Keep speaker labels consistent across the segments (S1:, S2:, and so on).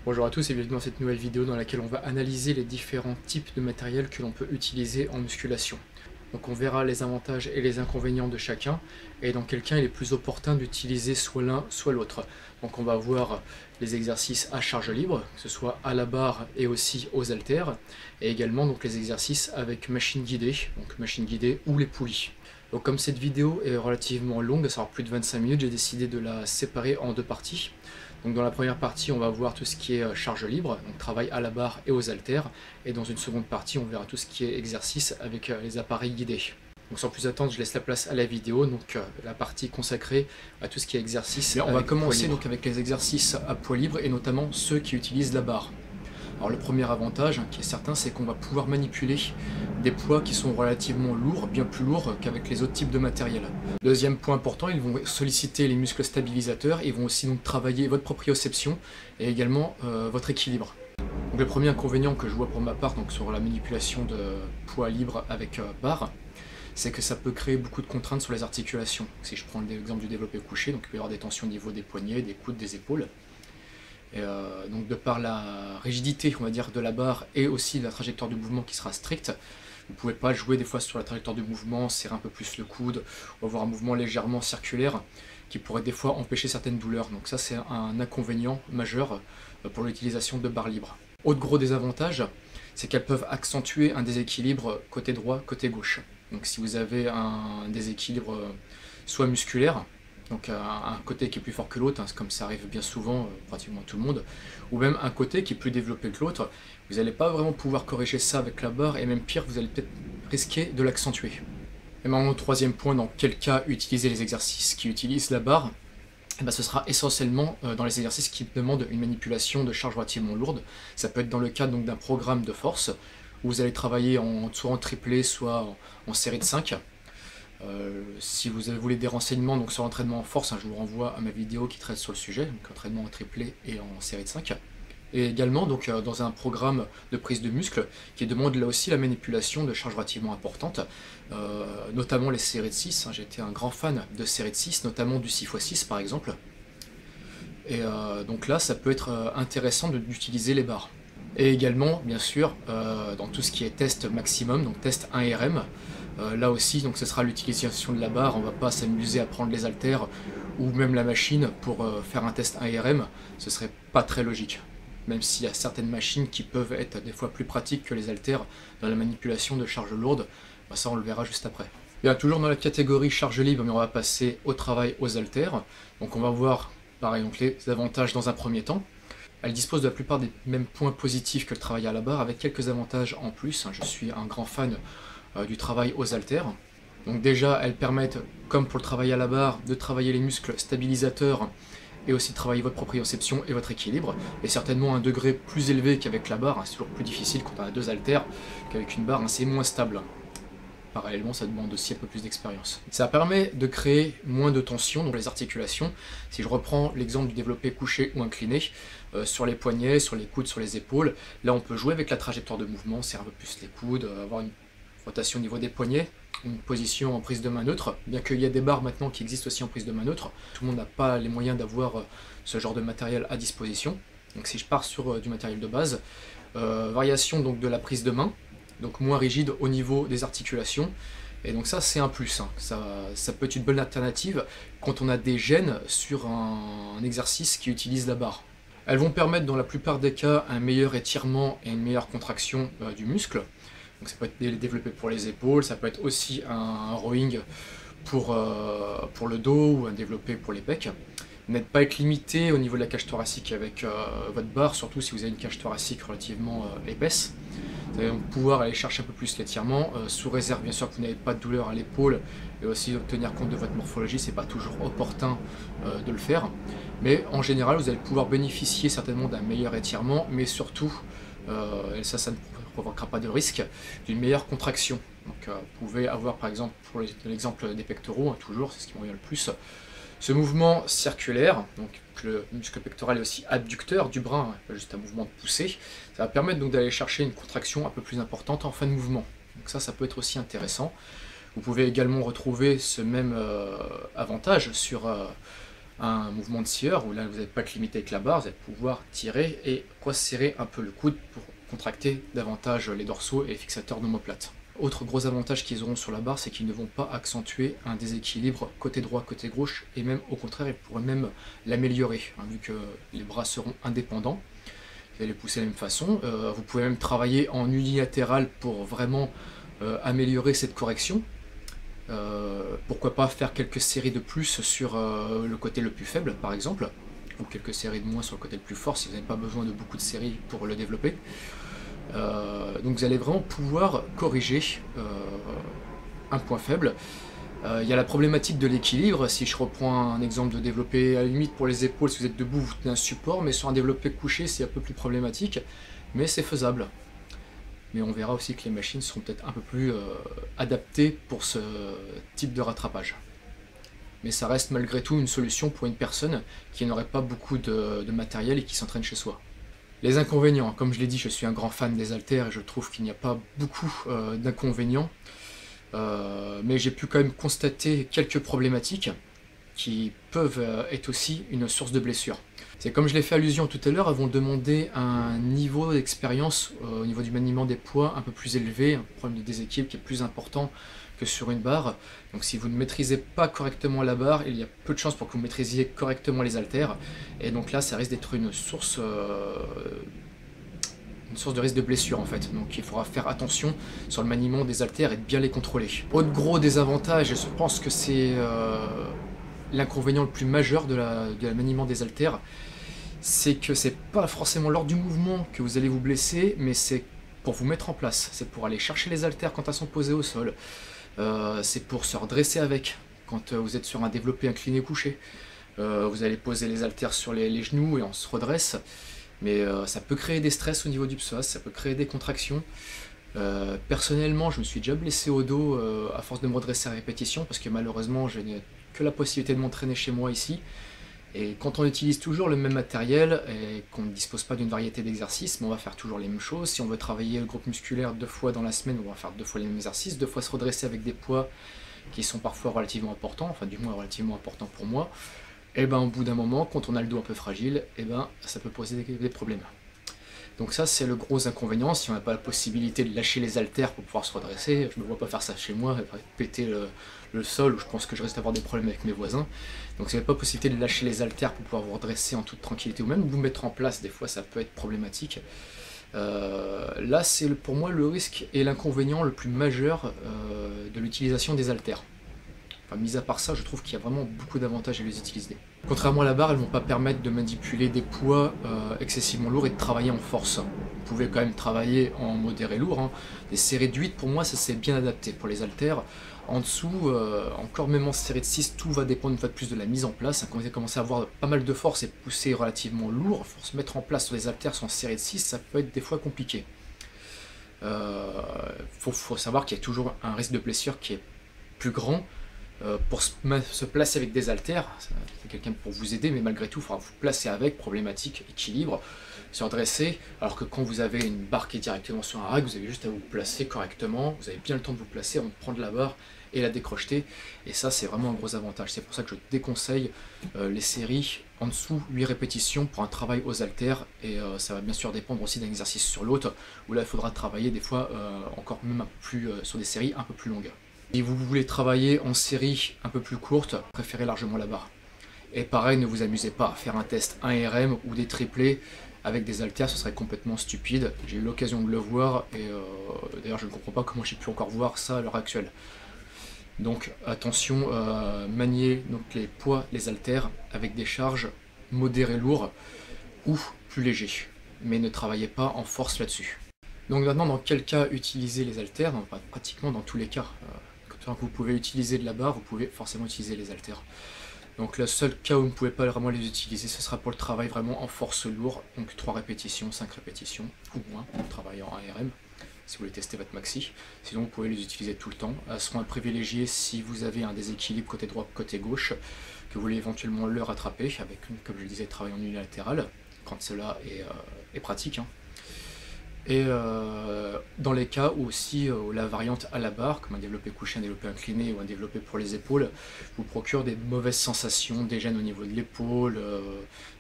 S1: Bonjour à tous et bienvenue dans cette nouvelle vidéo dans laquelle on va analyser les différents types de matériel que l'on peut utiliser en musculation. Donc on verra les avantages et les inconvénients de chacun et dans quel cas il est plus opportun d'utiliser soit l'un soit l'autre. Donc on va voir les exercices à charge libre, que ce soit à la barre et aussi aux haltères, et également donc les exercices avec machine guidée ou les poulies. Donc comme cette vidéo est relativement longue, ça va avoir plus de 25 minutes, j'ai décidé de la séparer en deux parties. Donc dans la première partie, on va voir tout ce qui est charge libre, donc travail à la barre et aux haltères, et dans une seconde partie, on verra tout ce qui est exercice avec les appareils guidés. Donc sans plus attendre, je laisse la place à la vidéo, donc la partie consacrée à tout ce qui est exercice. Bien, on va commencer donc avec les exercices à poids libre et notamment ceux qui utilisent la barre. Alors le premier avantage qui est certain, c'est qu'on va pouvoir manipuler des poids qui sont relativement lourds, bien plus lourds qu'avec les autres types de matériel. Deuxième point important, ils vont solliciter les muscles stabilisateurs, ils vont aussi donc travailler votre proprioception et également votre équilibre. Donc le premier inconvénient que je vois pour ma part donc sur la manipulation de poids libre avec barre, c'est que ça peut créer beaucoup de contraintes sur les articulations. Si je prends l'exemple du développé couché, donc il peut y avoir des tensions au niveau des poignets, des coudes, des épaules. Et donc de par la rigidité, on va dire, de la barre et aussi la trajectoire du mouvement qui sera stricte, vous ne pouvez pas jouer des fois sur la trajectoire du mouvement, serrer un peu plus le coude, ou avoir un mouvement légèrement circulaire qui pourrait des fois empêcher certaines douleurs. Donc ça c'est un inconvénient majeur pour l'utilisation de barres libres. Autre gros désavantage, c'est qu'elles peuvent accentuer un déséquilibre côté droit, côté gauche. Donc si vous avez un déséquilibre soit musculaire, donc un côté qui est plus fort que l'autre, hein, comme ça arrive bien souvent, pratiquement tout le monde, ou même un côté qui est plus développé que l'autre, vous n'allez pas vraiment pouvoir corriger ça avec la barre, et même pire, vous allez peut-être risquer de l'accentuer. Et maintenant, troisième point, dans quel cas utiliser les exercices qui utilisent la barre, et bien, ce sera essentiellement dans les exercices qui demandent une manipulation de charge relativement lourde. Ça peut être dans le cadre d'un programme de force, où vous allez travailler soit en triplé, soit en série de 5. Si vous voulez des renseignements donc sur l'entraînement en force, hein, je vous renvoie à ma vidéo qui traite sur le sujet, donc entraînement en triplé et en série de 5. Et également donc, dans un programme de prise de muscle qui demande là aussi la manipulation de charges relativement importantes, notamment les séries de 6. Hein, j'ai été un grand fan de séries de 6, notamment du 6x6 par exemple. Et donc là, ça peut être intéressant d'utiliser les barres. Et également, bien sûr, dans tout ce qui est test maximum, donc test 1RM, là aussi, donc ce sera l'utilisation de la barre, on ne va pas s'amuser à prendre les haltères ou même la machine pour faire un test 1RM, ce serait pas très logique. Même s'il y a certaines machines qui peuvent être des fois plus pratiques que les haltères dans la manipulation de charges lourdes, bah ça on le verra juste après. Bien, toujours dans la catégorie charge libre, mais on va passer au travail aux haltères. Donc on va voir, pareil, donc les avantages dans un premier temps. Elle dispose de la plupart des mêmes points positifs que le travail à la barre, avec quelques avantages en plus. Je suis un grand fan du travail aux haltères. Donc déjà, elles permettent, comme pour le travail à la barre, de travailler les muscles stabilisateurs et aussi de travailler votre proprioception et votre équilibre, et certainement à un degré plus élevé qu'avec la barre. C'est toujours plus difficile quand on a deux haltères qu'avec une barre, c'est moins stable. Parallèlement, ça demande aussi un peu plus d'expérience. Ça permet de créer moins de tension dans les articulations. Si je reprends l'exemple du développé couché ou incliné, sur les poignets, sur les coudes, sur les épaules, là on peut jouer avec la trajectoire de mouvement, serrer un peu plus les coudes, avoir une rotation au niveau des poignets, une position en prise de main neutre, bien qu'il y a des barres maintenant qui existent aussi en prise de main neutre. Tout le monde n'a pas les moyens d'avoir ce genre de matériel à disposition. Donc si je pars sur du matériel de base, variation donc de la prise de main, donc moins rigide au niveau des articulations, et donc ça c'est un plus, hein. Ça peut être une bonne alternative quand on a des gênes sur un exercice qui utilise la barre. Elles vont permettre dans la plupart des cas un meilleur étirement et une meilleure contraction du muscle. Donc ça peut être développé pour les épaules, ça peut être aussi un rowing pour le dos ou un développé pour les pecs. Vous n'êtes pas être limité au niveau de la cage thoracique avec votre barre, surtout si vous avez une cage thoracique relativement épaisse. Vous allez donc pouvoir aller chercher un peu plus l'étirement, sous réserve bien sûr que vous n'avez pas de douleur à l'épaule, et aussi tenir compte de votre morphologie, c'est pas toujours opportun de le faire. Mais en général, vous allez pouvoir bénéficier certainement d'un meilleur étirement, mais surtout, et ça ne provoquera pas de risque, d'une meilleure contraction. Donc vous pouvez avoir par exemple, pour l'exemple des pectoraux, hein, toujours, c'est ce qui me revient le plus, ce mouvement circulaire, donc le muscle pectoral est aussi abducteur du bras, pas juste un mouvement de poussée, ça va permettre donc d'aller chercher une contraction un peu plus importante en fin de mouvement. Donc ça peut être aussi intéressant. Vous pouvez également retrouver ce même avantage sur un mouvement de scieur où là vous n'allez pas être limité avec la barre, vous allez pouvoir tirer et resserrer un peu le coude pour contracter davantage les dorsaux et les fixateurs d'omoplate. Autre gros avantage qu'ils auront sur la barre, c'est qu'ils ne vont pas accentuer un déséquilibre côté droit, côté gauche, et même au contraire, ils pourraient même l'améliorer, hein, vu que les bras seront indépendants. Vous allez les pousser de la même façon. Vous pouvez même travailler en unilatéral pour vraiment améliorer cette correction. Pourquoi pas faire quelques séries de plus sur le côté le plus faible, par exemple, ou quelques séries de moins sur le côté le plus fort, si vous n'avez pas besoin de beaucoup de séries pour le développer. Donc vous allez vraiment pouvoir corriger un point faible. Il y a la problématique de l'équilibre. Si je reprends un exemple de développé à la limite pour les épaules, si vous êtes debout, vous tenez un support, mais sur un développé couché, c'est un peu plus problématique, mais c'est faisable. Mais on verra aussi que les machines seront peut-être un peu plus adaptées pour ce type de rattrapage. Mais ça reste malgré tout une solution pour une personne qui n'aurait pas beaucoup de matériel et qui s'entraîne chez soi. Les inconvénients, comme je l'ai dit, je suis un grand fan des haltères et je trouve qu'il n'y a pas beaucoup d'inconvénients. Mais j'ai pu quand même constater quelques problématiques qui peuvent être aussi une source de blessure. C'est comme je l'ai fait allusion tout à l'heure, elles vont demander un niveau d'expérience au niveau du maniement des poids un peu plus élevé, un problème de déséquilibre qui est plus important que sur une barre. Donc si vous ne maîtrisez pas correctement la barre, il y a peu de chances pour que vous maîtrisiez correctement les haltères. Et donc là, ça risque d'être une source de risque de blessure en fait. Donc il faudra faire attention sur le maniement des haltères et de bien les contrôler. Autre gros désavantage, et je pense que c'est l'inconvénient le plus majeur de la maniement des haltères, c'est que c'est pas forcément lors du mouvement que vous allez vous blesser, mais c'est pour vous mettre en place. C'est pour aller chercher les haltères quand elles sont posées au sol. C'est pour se redresser avec quand vous êtes sur un développé incliné couché. Vous allez poser les haltères sur les genoux et on se redresse. Mais ça peut créer des stress au niveau du psoas, ça peut créer des contractions. Personnellement, je me suis déjà blessé au dos à force de me redresser à répétition parce que malheureusement, je n'ai que la possibilité de m'entraîner chez moi ici. Et quand on utilise toujours le même matériel et qu'on ne dispose pas d'une variété d'exercices, on va faire toujours les mêmes choses. Si on veut travailler le groupe musculaire 2 fois dans la semaine, on va faire 2 fois les mêmes exercices, 2 fois se redresser avec des poids qui sont parfois relativement importants, enfin du moins relativement importants pour moi. Et ben au bout d'un moment, quand on a le dos un peu fragile, et ben ça peut poser des problèmes. Donc ça c'est le gros inconvénient, si on n'a pas la possibilité de lâcher les haltères pour pouvoir se redresser, je ne me vois pas faire ça chez moi, péter le sol, où je pense que je risque d'avoir des problèmes avec mes voisins. Donc si vous n'avez pas la possibilité de lâcher les haltères pour pouvoir vous redresser en toute tranquillité, ou même vous mettre en place, des fois ça peut être problématique. Là c'est pour moi le risque et l'inconvénient le plus majeur de l'utilisation des haltères. Enfin, mis à part ça, je trouve qu'il y a vraiment beaucoup d'avantages à les utiliser. Contrairement à la barre, elles ne vont pas permettre de manipuler des poids excessivement lourds et de travailler en force. Vous pouvez quand même travailler en modéré lourd. Hein. Des séries de 8, pour moi, ça c'est bien adapté pour les haltères. En dessous, encore même en série de 6, tout va dépendre une fois de plus de la mise en place. Quand vous commencez à avoir pas mal de force et pousser relativement lourd, il faut se mettre en place sur les haltères sur une série de 6, ça peut être des fois compliqué. Faut savoir qu'il y a toujours un risque de blessure qui est plus grand. Pour se placer avec des haltères, c'est quelqu'un pour vous aider, mais malgré tout, il faudra vous placer avec, problématique, équilibre, se redresser, alors que quand vous avez une barre qui est directement sur un rack, vous avez juste à vous placer correctement, vous avez bien le temps de vous placer avant de prendre la barre et la décrocheter, et ça c'est vraiment un gros avantage. C'est pour ça que je déconseille les séries en dessous 8 répétitions pour un travail aux haltères, et ça va bien sûr dépendre aussi d'un exercice sur l'autre, où là il faudra travailler des fois encore même un peu plus, sur des séries un peu plus longues. Si vous voulez travailler en série un peu plus courte, préférez largement la barre. Et pareil, ne vous amusez pas à faire un test 1RM ou des triplés avec des haltères, ce serait complètement stupide. J'ai eu l'occasion de le voir et d'ailleurs je ne comprends pas comment j'ai pu encore voir ça à l'heure actuelle. Donc attention, maniez donc les poids, les haltères avec des charges modérées lourdes ou plus légers. Mais ne travaillez pas en force là-dessus. Donc maintenant, dans quel cas utiliser les haltères? Pratiquement dans tous les cas. Quand vous pouvez utiliser de la barre, vous pouvez forcément utiliser les haltères. Donc le seul cas où vous ne pouvez pas vraiment les utiliser, ce sera pour le travail vraiment en force lourde, donc 3 répétitions, 5 répétitions, ou moins, pour travailler en ARM, si vous voulez tester votre maxi. Sinon vous pouvez les utiliser tout le temps. Elles seront à privilégier si vous avez un déséquilibre côté droit, côté gauche, que vous voulez éventuellement le rattraper, avec, comme je le disais, travail en unilatéral, quand cela est pratique. Hein. Et dans les cas où aussi la variante à la barre, comme un développé couché, un développé incliné ou un développé pour les épaules, vous procure des mauvaises sensations, des gênes au niveau de l'épaule,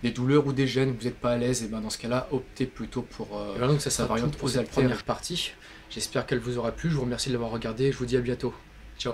S1: des douleurs ou des gênes, vous n'êtes pas à l'aise, et ben dans ce cas-là, optez plutôt pour et voilà, donc ça variante pour cette première partie. J'espère qu'elle vous aura plu, je vous remercie de l'avoir regardé et je vous dis à bientôt. Ciao.